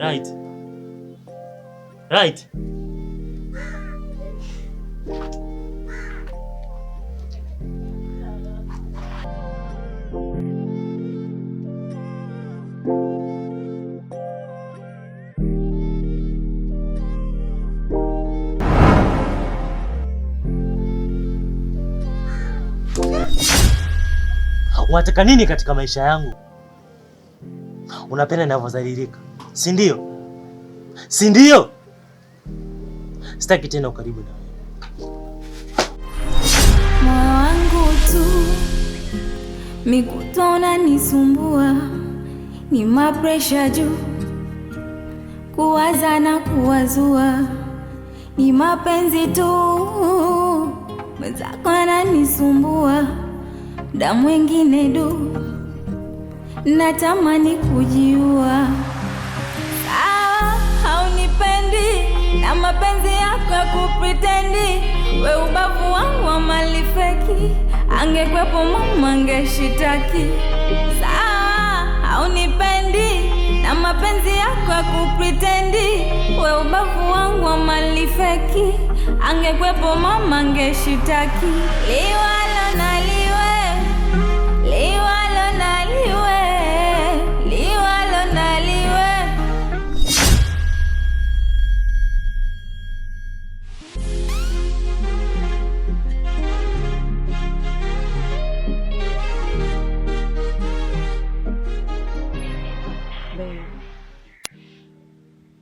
Right. Right. Unataka nini katika maisha yangu? Unapenda ninavyodhalilika, si ndio? Si ndio? Sitaki tena ukaribu na wewe. Moyo wangu tu mikutona nisumbua, ni mapresha juu, kuwaza na kuwazua, ni mapenzi tu, mwenzako ananisumbua, muda mwingine du natamani kujiua. Sawa, haunipendi na mapenzi yako ya kupretendi, we ubavu wangu wa mali feki, angekwepo mama angeshitaki. Sawa, haunipendi na mapenzi yako ya kupretendi, we ubavu wangu wa mali feki, angekwepo mama angeshitaki. Liwalo na liwe, liwalo na liwe, liwalo na liwe.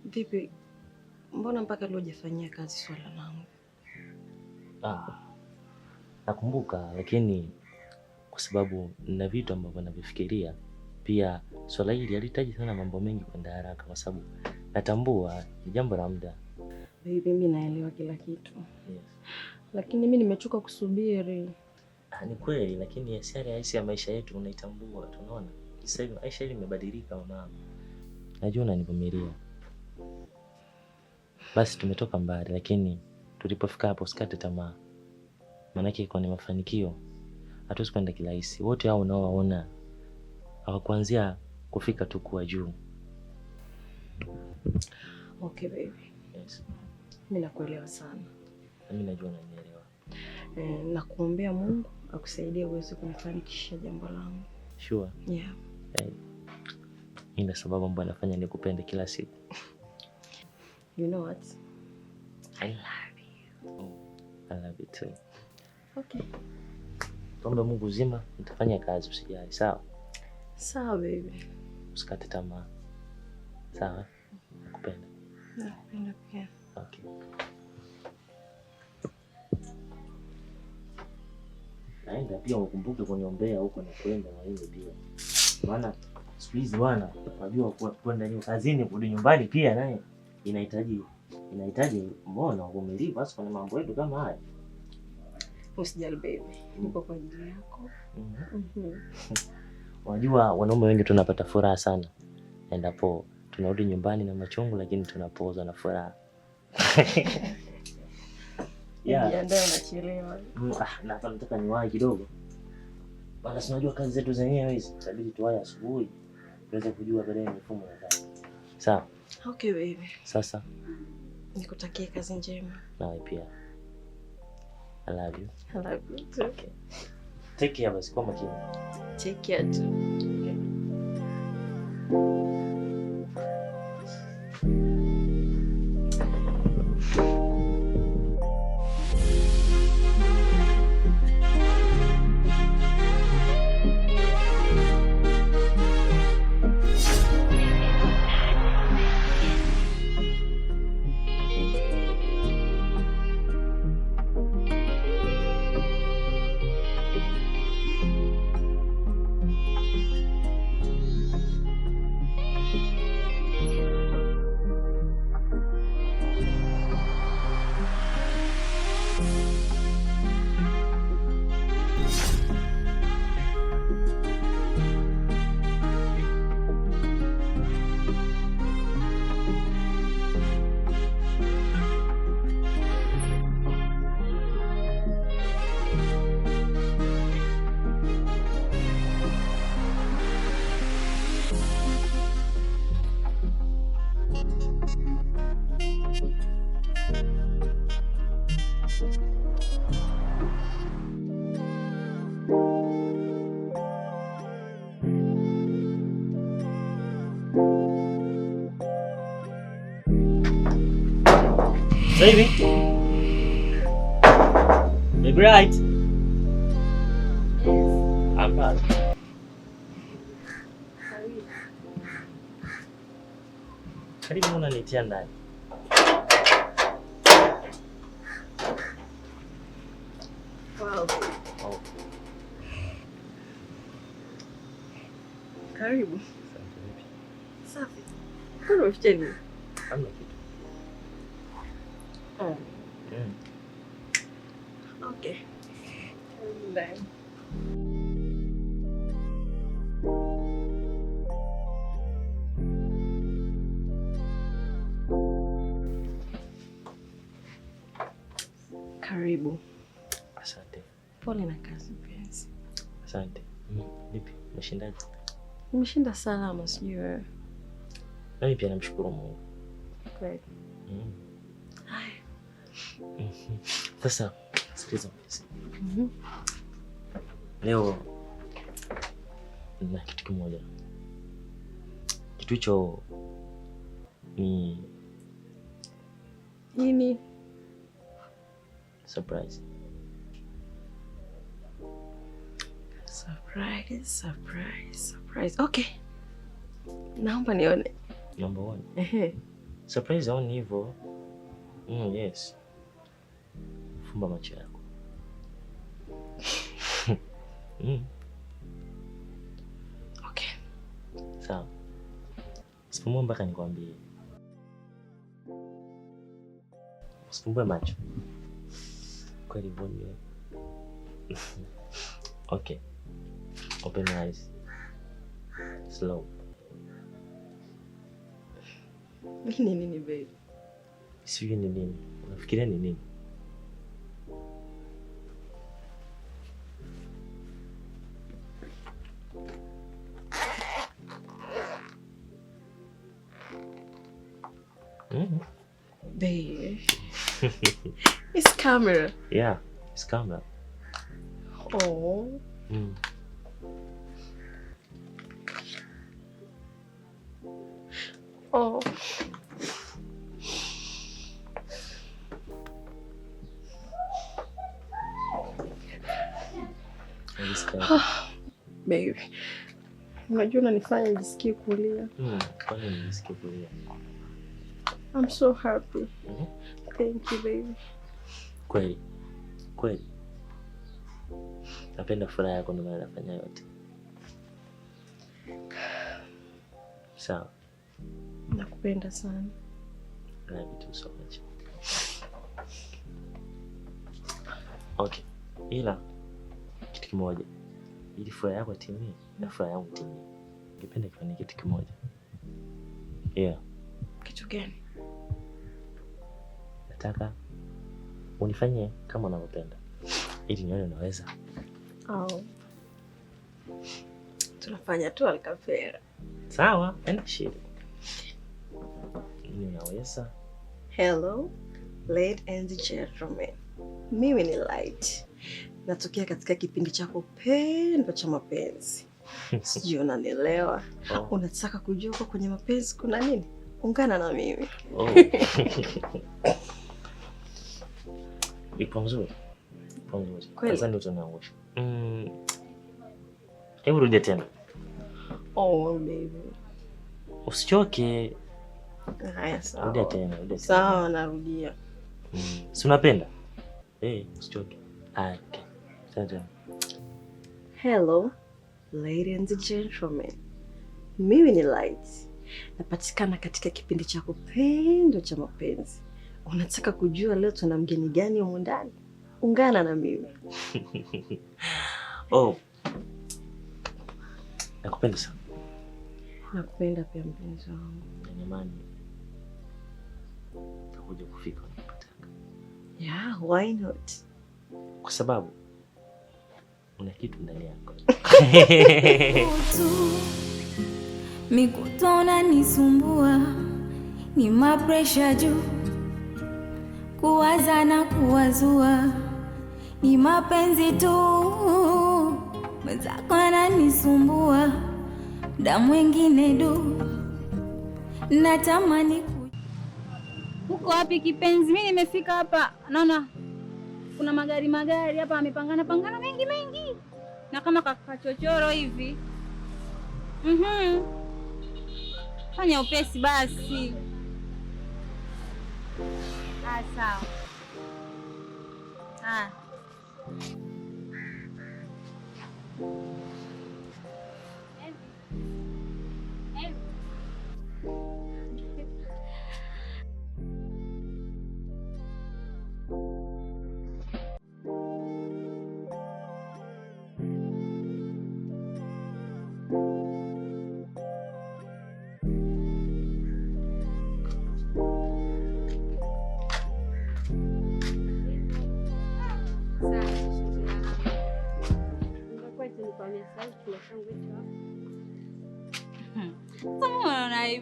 Vipi? Mbona mpaka leo hujafanyia kazi swala langu? Nakumbuka, lakini kwa sababu nina vitu ambavyo navifikiria. Pia swala hili halihitaji sana mambo mengi kwenda haraka, kwa sababu natambua ni jambo la muda. Baby, mimi naelewa kila kitu. Yes. Lakini mimi nimechoka kusubiri. Ni kweli, lakini asili halisi ya maisha yetu unaitambua. Tunaona sasa hivi maisha hili imebadilika mama. Najua unanivumilia. Basi tumetoka mbali, lakini tulipofika hapo usikate tamaa. Maana kwa ni mafanikio. Hatuwezi kwenda kirahisi. Wote hao unaowaona hawakuanzia kufika tu kuwa juu. Okay baby. Yes. Mimi nakuelewa sana. Mimi najua unanielewa. Nakuombea Mungu akusaidie uweze kunifanikisha jambo langu. Sure. Yeah. Ina sababu ambayo nafanya nikupende kila siku. You know what? I love you. Oh, I love you too. Okay. Tuombe Mungu uzima, nitafanya kazi usijali, sawa? Sawa baby. Usikate tamaa. Sawa? Nakupenda. Nakupenda pia. Okay. Naenda pia ukumbuke kuniombea huko na kwenda na wewe pia. Maana siku hizi bwana, unajua kwenda hiyo kazini kurudi nyumbani pia naye inahitaji mbona uvumilivu hasa kwa mambo yetu kama haya. Usijali baby. Niko kwa ajili yako. Unajua wanaume wengi tunapata furaha sana endapo tunarudi nyumbani na machungu, lakini tunapooza na furaha. Yeah. Jiandae nachelewa. Na hapa nataka niwahi kidogo. Bana, si unajua kazi zetu zenyewe hizi, inabidi tuwahi asubuhi tuweze kujua baadaye mifumo ya kazi. Sawa? Okay baby. Sasa nikutakie kazi njema. Nawe pia. I love you. I love you too. Okay. Take care basi, kwa makini. Take care too. Okay. Baby. Baby, right? I'm back. Karibu unanitia ndani. Wow. Oh. Karibu. Safi. Kuna uficheni? Hamna kitu. Oh. Mm. Okay. Ndani. Karibu. Asante. Pole na kazi mpenzi. Asante. Vipi? Umeshindaje? Nimeshinda salama, sijui wewe. Mimi pia namshukuru Mungu. Kweli. Hai. Sasa sikiliza mpenzi. Leo na kitu kimoja. Kitu hicho ni nini? Surprise. Surprise. Okay. Naomba nione. Number one. Surprise haoni hivyo. Yes. Fumba macho yako. Okay. Sawa. Sifumbue mpaka nikwambie. Sifumbue macho. Kweli bonyo. Okay. Open your eyes. Slow. Nini baby? Sijui ni nini. Unafikiria ni nini? Baby. It's camera. Yeah, it's camera. Oh. Oh. Baby. Unajua unanifanya nijisikie kulia. Kwani nijisikie kulia? I'm so happy. Thank you, baby. Kweli. Napenda furaha yako ndio maana nafanya yote. Sawa. Nakupenda sana. I love you too so much. Okay. Ila kitu kimoja. Ili furaha yako timie na furaha yangu timie. Ningependa kufanya kitu kimoja. Yeah. Kitu gani? Nataka unifanyie kama unavyopenda. Ili nione unaweza. Oh. Tunafanya tu alikafera. Sawa, enda shida. Unaweza. Hello, ladies and gentlemen. Mimi ni Light. Natokea katika kipindi chako pendwa cha mapenzi. Sijui unanielewa. Unataka kujua kwa kwenye mapenzi kuna nini? Ungana na mimi. Ipo nzuri. Kwanza ndio tunaangusha. Hebu rudia tena. Oh baby. Usichoke. Haya sawa. Rudia tena. Sawa, narudia. Si unapenda? Usichoke. Okay. Sasa. Hello, ladies and gentlemen. Mimi ni Light. Napatikana katika kipindi chako pendwa cha mapenzi. Unataka kujua leo tuna mgeni gani humu ndani? Ungana na mimi. Nakupenda sana. Nakupenda pia mpenzi wangu. Jamani. Takuja kufika unapotaka. Yeah, why not? Kwa sababu una kitu ndani yako. Mikutona nisumbua, ni mapresha juu, kuwaza na kuwazua, ni mapenzi tu, mwenzako ananisumbua, muda mwingine du, natamani Uko wapi kipenzi? Mimi nimefika hapa. Naona kuna magari hapa amepangana mengi. Na kama kachochoro hivi. Fanya upesi basi. Sawa.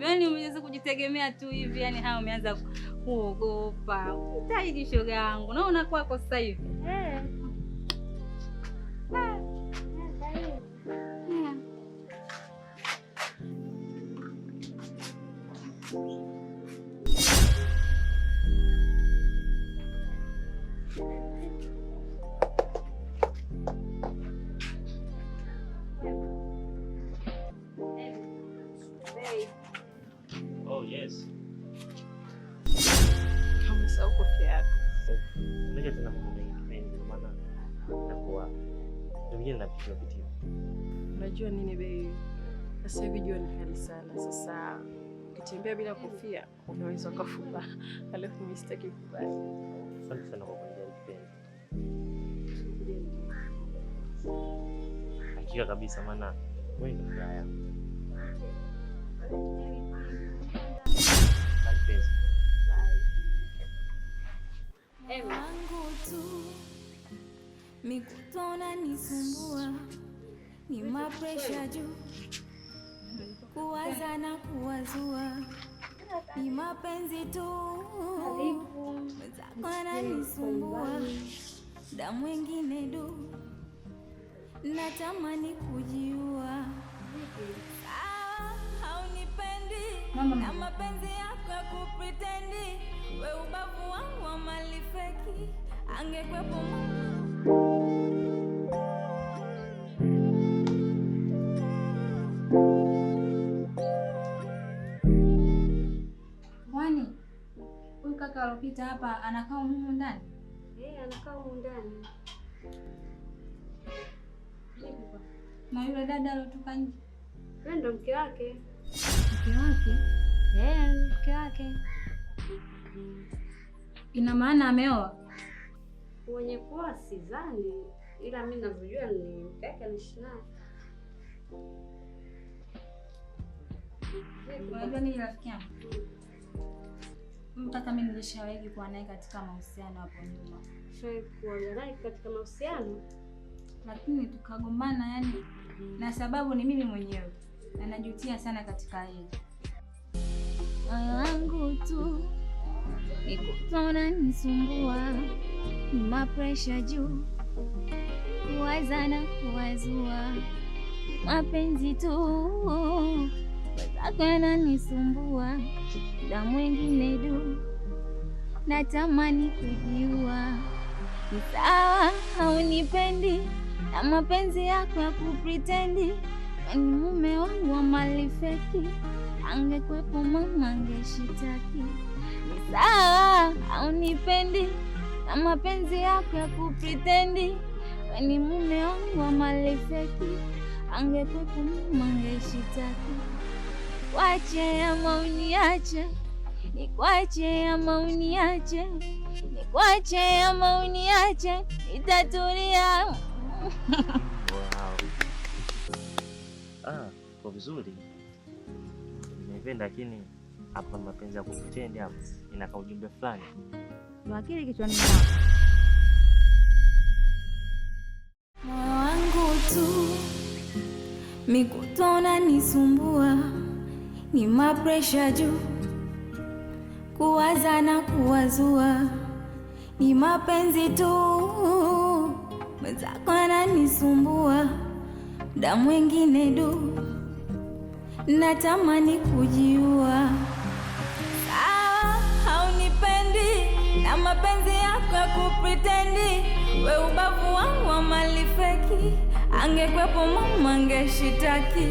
Yaani umeweza kujitegemea tu hivi, yani haya umeanza kuogopa. Utaidi shoga yangu. Naona kwako sasa hivi. Oh yes. Kama sasa uko fiatu. Unajua tena mambo mengi ndio maana nakuwa wengine napitia. Unajua nini baby? Sasa hivi jua ni kali sana. Sasa ukitembea bila kofia unaweza kufuba. Alafu mimi sitaki kubali. Asante sana kwa kujali kipenzi. Hakika kabisa maana wewe ni furaha yangu. Wangu tu mikutona nisumbua, ni mapresha juu, kuwaza na kuwazua, ni mapenzi tu mwenzakona nisumbua, da mwingine du, natamani kujiua. Haunipendi na mapenzi yako ya kupretendi, we ubavu wangu wa mali feki, angekwepo Mwani, huyu kaka alopita hapa anakaa humu ndani? Anakaa humu ndani. Na yule dada alotoka nje? Yule ndo mke wake. Mke wake? Mke wake. Ina maana ameoa? Mwenye kuoa sidhani, ila mimi ninavyojua ni mke wake anaishi naye. Unajua nini rafiki yangu? Kaka mimi nilishawahi kuwa naye katika mahusiano hapo nyuma. Shawahi kuwa naye katika mahusiano? Lakini tukagombana yani, na sababu ni mimi mwenyewe. Na najutia sana katika hili. Moyo wangu tu nikutona nisumbua, ni mapresha juu, kuwaza na kuwazua, mapenzi tu wazakana nisumbua, da mwingine du, natamani kujiua. Ni sawa haunipendi na mapenzi yako ya kupretendi, ni mume wangu wa mali feki, angekwepo mama angeshitaki. Ni sawa haunipendi na mapenzi yako ya kupretendi, ni mume wangu wa mali feki, angekwepo mama angeshitaki. Kwache ama uniache, nikwache ama uniache, nikwache ama uniache, nitatulia. Kwa vizuri. Nimependa, lakini hapa mapenzi ya kupretend hapa inaka ujumbe fulani. Ndio akili kichwani mwako. Moyo wangu tu mikutona nisumbua, ni mapresha juu, kuwaza na kuwazua, ni mapenzi tu mwenzako ananisumbua, da mwingine du, natamani kujiua. Sawa haunipendi kupretendi, we ubavu wangu wa mali feki, angekwepo mama angeshitaki.